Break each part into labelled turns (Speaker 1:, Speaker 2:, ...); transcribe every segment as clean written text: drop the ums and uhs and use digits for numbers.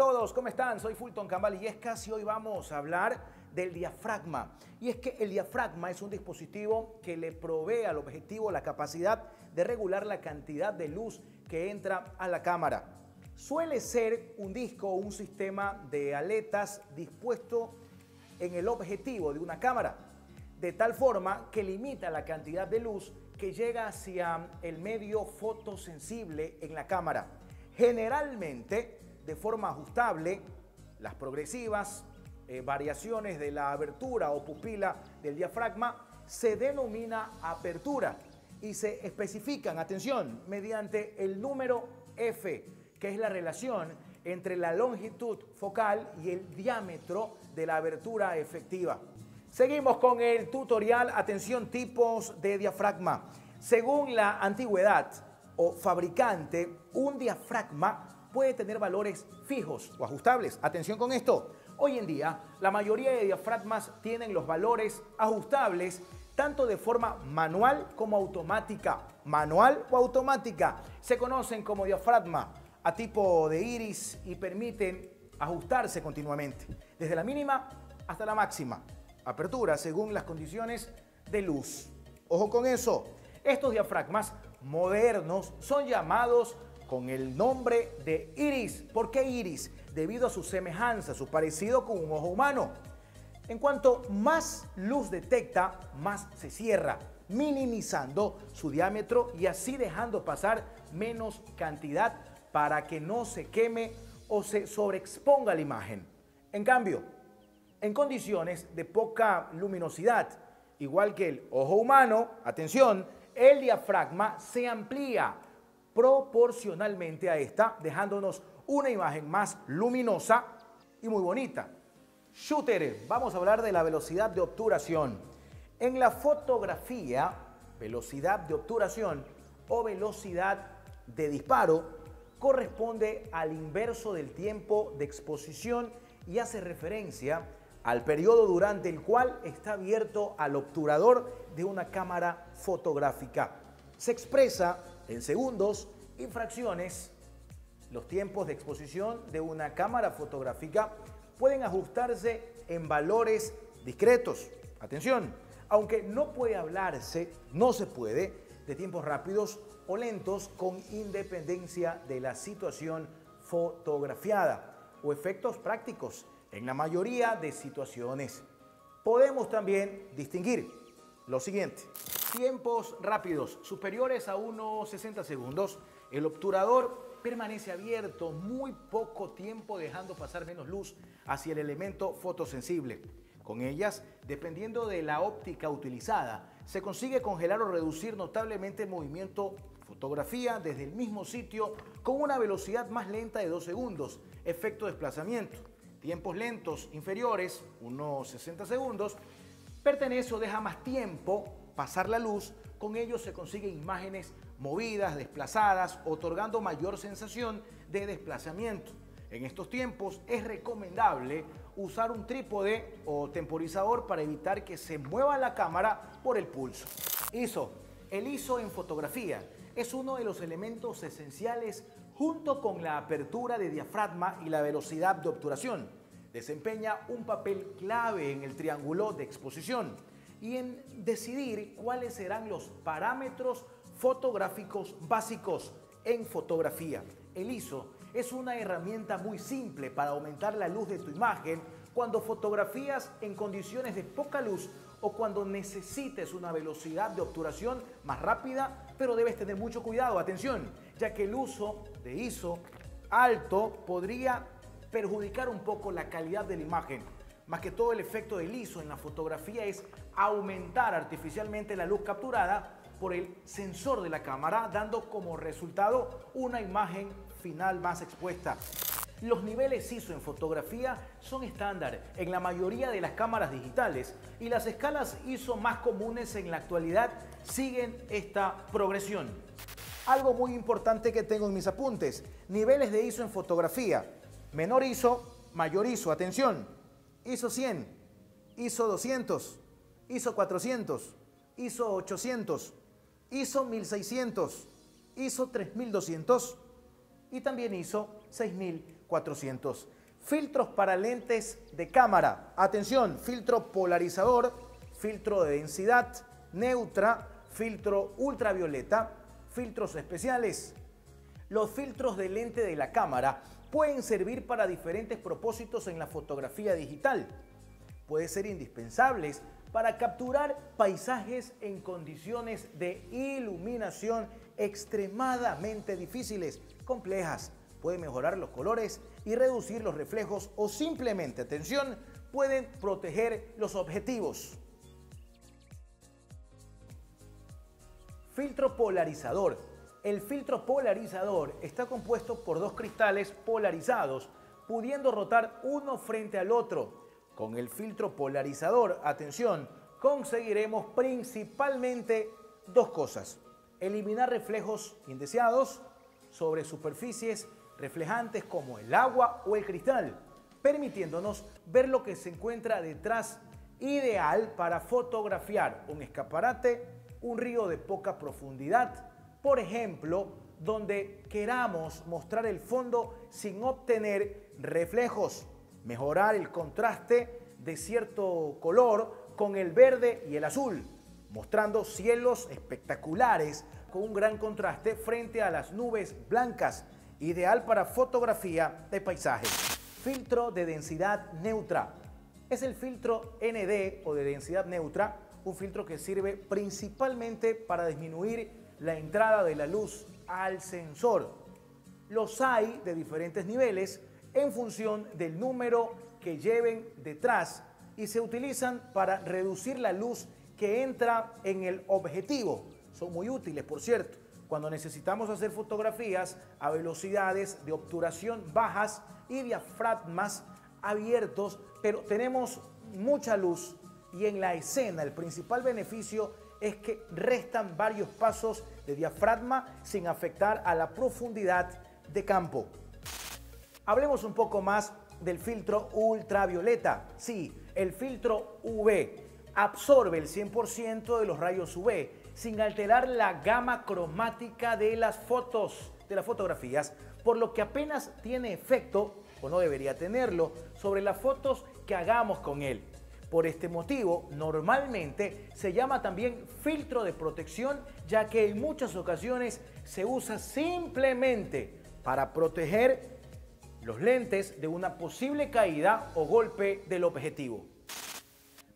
Speaker 1: todos, ¿cómo están? Soy Fulton Cambal y hoy vamos a hablar del diafragma. Y es que el diafragma es un dispositivo que le provee al objetivo la capacidad de regular la cantidad de luz que entra a la cámara. Suele ser un disco o un sistema de aletas dispuesto en el objetivo de una cámara, de tal forma que limita la cantidad de luz que llega hacia el medio fotosensible en la cámara. Generalmente, de forma ajustable, las progresivas variaciones de la abertura o pupila del diafragma se denomina apertura y se especifican, atención, mediante el número F, que es la relación entre la longitud focal y el diámetro de la abertura efectiva. Seguimos con el tutorial. Atención, tipos de diafragma. Según la antigüedad o fabricante, un diafragma puede tener valores fijos o ajustables. Atención con esto. Hoy en día, la mayoría de diafragmas tienen los valores ajustables tanto de forma manual como automática. Manual o automática. Se conocen como diafragma a tipo de iris y permiten ajustarse continuamente, desde la mínima hasta la máxima apertura según las condiciones de luz. Ojo con eso. Estos diafragmas modernos son llamados con el nombre de iris. ¿Por qué iris? Debido a su semejanza, su parecido con un ojo humano. En cuanto más luz detecta, más se cierra, minimizando su diámetro y así dejando pasar menos cantidad para que no se queme o se sobreexponga la imagen. En cambio, en condiciones de poca luminosidad, igual que el ojo humano, atención, el diafragma se amplía proporcionalmente a esta, dejándonos una imagen más luminosa y muy bonita. Shooter, vamos a hablar de la velocidad de obturación. En la fotografía, velocidad de obturación o velocidad de disparo corresponde al inverso del tiempo de exposición y hace referencia al periodo durante el cual está abierto al obturador de una cámara fotográfica. Se expresa en segundos y fracciones. Los tiempos de exposición de una cámara fotográfica pueden ajustarse en valores discretos. Atención, aunque no puede hablarse, no se puede, de tiempos rápidos o lentos con independencia de la situación fotografiada o efectos prácticos. En la mayoría de situaciones podemos también distinguir lo siguiente. Tiempos rápidos superiores a unos 60 segundos. El obturador permanece abierto muy poco tiempo, dejando pasar menos luz hacia el elemento fotosensible. Con ellas, dependiendo de la óptica utilizada, se consigue congelar o reducir notablemente el movimiento fotografía desde el mismo sitio con una velocidad más lenta de 2 segundos. Efecto desplazamiento. Tiempos lentos inferiores, unos 60 segundos, pertenece o deja más tiempo pasar la luz. Con ello se consiguen imágenes movidas, desplazadas, otorgando mayor sensación de desplazamiento. En estos tiempos es recomendable usar un trípode o temporizador para evitar que se mueva la cámara por el pulso. ISO. El ISO en fotografía es uno de los elementos esenciales junto con la apertura de diafragma y la velocidad de obturación. Desempeña un papel clave en el triángulo de exposición y en decidir cuáles serán los parámetros fotográficos básicos en fotografía. El ISO es una herramienta muy simple para aumentar la luz de tu imagen cuando fotografías en condiciones de poca luz o cuando necesites una velocidad de obturación más rápida, pero debes tener mucho cuidado, atención, ya que el uso de ISO alto podría perjudicar un poco la calidad de la imagen. Más que todo, el efecto del ISO en la fotografía es aumentar artificialmente la luz capturada por el sensor de la cámara, dando como resultado una imagen final más expuesta. Los niveles ISO en fotografía son estándar en la mayoría de las cámaras digitales y las escalas ISO más comunes en la actualidad siguen esta progresión. Algo muy importante que tengo en mis apuntes: niveles de ISO en fotografía. Menor ISO, mayor ISO. Atención: ISO 100, ISO 200, ISO 400, ISO 800, ISO 1600, ISO 3200 y también ISO 6400. 400. Filtros para lentes de cámara. Atención, filtro polarizador, filtro de densidad neutra, filtro ultravioleta, filtros especiales. Los filtros de lente de la cámara pueden servir para diferentes propósitos en la fotografía digital. Pueden ser indispensables para capturar paisajes en condiciones de iluminación extremadamente difíciles, complejas. Pueden mejorar los colores y reducir los reflejos o simplemente, atención, pueden proteger los objetivos. Filtro polarizador. El filtro polarizador está compuesto por dos cristales polarizados, pudiendo rotar uno frente al otro. Con el filtro polarizador, atención, conseguiremos principalmente dos cosas: eliminar reflejos indeseados sobre superficies reflejantes como el agua o el cristal, permitiéndonos ver lo que se encuentra detrás, ideal para fotografiar un escaparate, un río de poca profundidad, por ejemplo, donde queramos mostrar el fondo sin obtener reflejos, mejorar el contraste de cierto color con el verde y el azul, mostrando cielos espectaculares con un gran contraste frente a las nubes blancas, ideal para fotografía de paisajes. Filtro de densidad neutra. Es el filtro ND o de densidad neutra, un filtro que sirve principalmente para disminuir la entrada de la luz al sensor. Los hay de diferentes niveles en función del número que lleven detrás y se utilizan para reducir la luz que entra en el objetivo. Son muy útiles, por cierto, cuando necesitamos hacer fotografías a velocidades de obturación bajas y diafragmas abiertos, pero tenemos mucha luz y en la escena el principal beneficio es que restan varios pasos de diafragma sin afectar a la profundidad de campo. Hablemos un poco más del filtro ultravioleta. Sí, el filtro UV absorbe el 100% de los rayos UV sin alterar la gama cromática de las fotos, de las fotografías, por lo que apenas tiene efecto, o no debería tenerlo, sobre las fotos que hagamos con él. Por este motivo, normalmente se llama también filtro de protección, ya que en muchas ocasiones se usa simplemente para proteger los lentes de una posible caída o golpe del objetivo.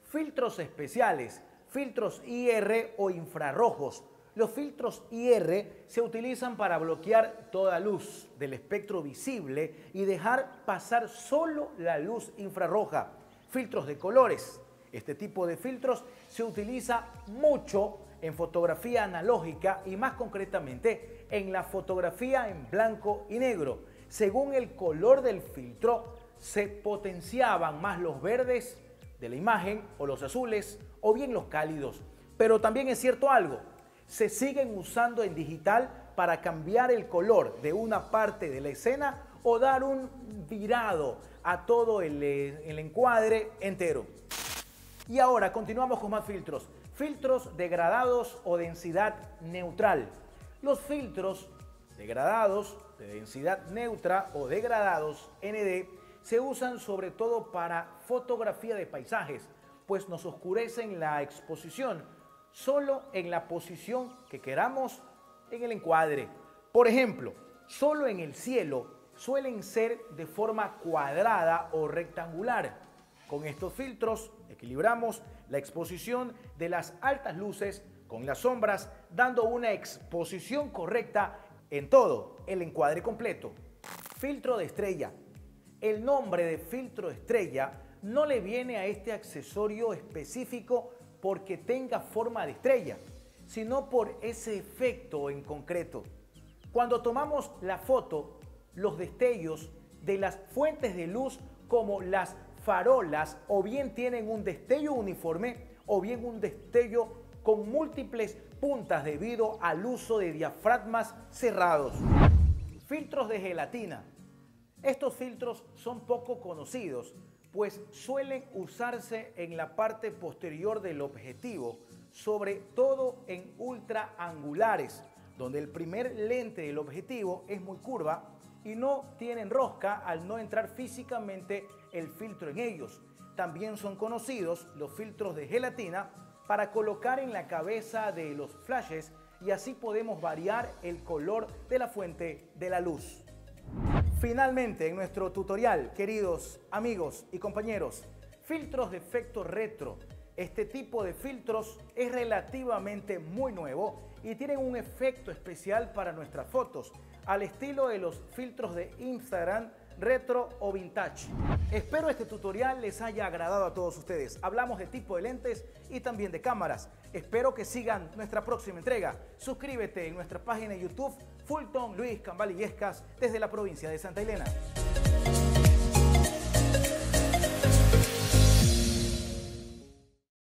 Speaker 1: Filtros especiales, filtros IR o infrarrojos. Los filtros IR se utilizan para bloquear toda luz del espectro visible y dejar pasar solo la luz infrarroja. Filtros de colores. Este tipo de filtros se utiliza mucho en fotografía analógica y más concretamente en la fotografía en blanco y negro. Según el color del filtro, se potenciaban más los verdes de la imagen o los azules o bien los cálidos. Pero también es cierto algo, se siguen usando en digital para cambiar el color de una parte de la escena o dar un virado a todo el encuadre entero. Y ahora continuamos con más filtros. Filtros degradados o densidad neutral. Los filtros degradados de densidad neutra o degradados ND se usan sobre todo para fotografía de paisajes, pues nos oscurecen la exposición solo en la posición que queramos en el encuadre. Por ejemplo, solo en el cielo suelen ser de forma cuadrada o rectangular. Con estos filtros equilibramos la exposición de las altas luces con las sombras, dando una exposición correcta en todo el encuadre completo. Filtro de estrella. El nombre de filtro estrella no le viene a este accesorio específico porque tenga forma de estrella, sino por ese efecto en concreto. Cuando tomamos la foto, los destellos de las fuentes de luz como las farolas o bien tienen un destello uniforme o bien un destello con múltiples puntas debido al uso de diafragmas cerrados. Filtros de gelatina. Estos filtros son poco conocidos, pues suelen usarse en la parte posterior del objetivo, sobre todo en ultraangulares, donde el primer lente del objetivo es muy curva y no tienen rosca al no entrar físicamente el filtro en ellos. También son conocidos los filtros de gelatina para colocar en la cabeza de los flashes y así podemos variar el color de la fuente de la luz. Finalmente, en nuestro tutorial, queridos amigos y compañeros, filtros de efecto retro. Este tipo de filtros es relativamente muy nuevo y tienen un efecto especial para nuestras fotos, al estilo de los filtros de Instagram, retro o vintage. Espero este tutorial les haya agradado a todos ustedes. Hablamos de tipo de lentes y también de cámaras. Espero que sigan nuestra próxima entrega. Suscríbete en nuestra página de YouTube, Fulton Luis Cambal Illescas, desde la provincia de Santa Elena.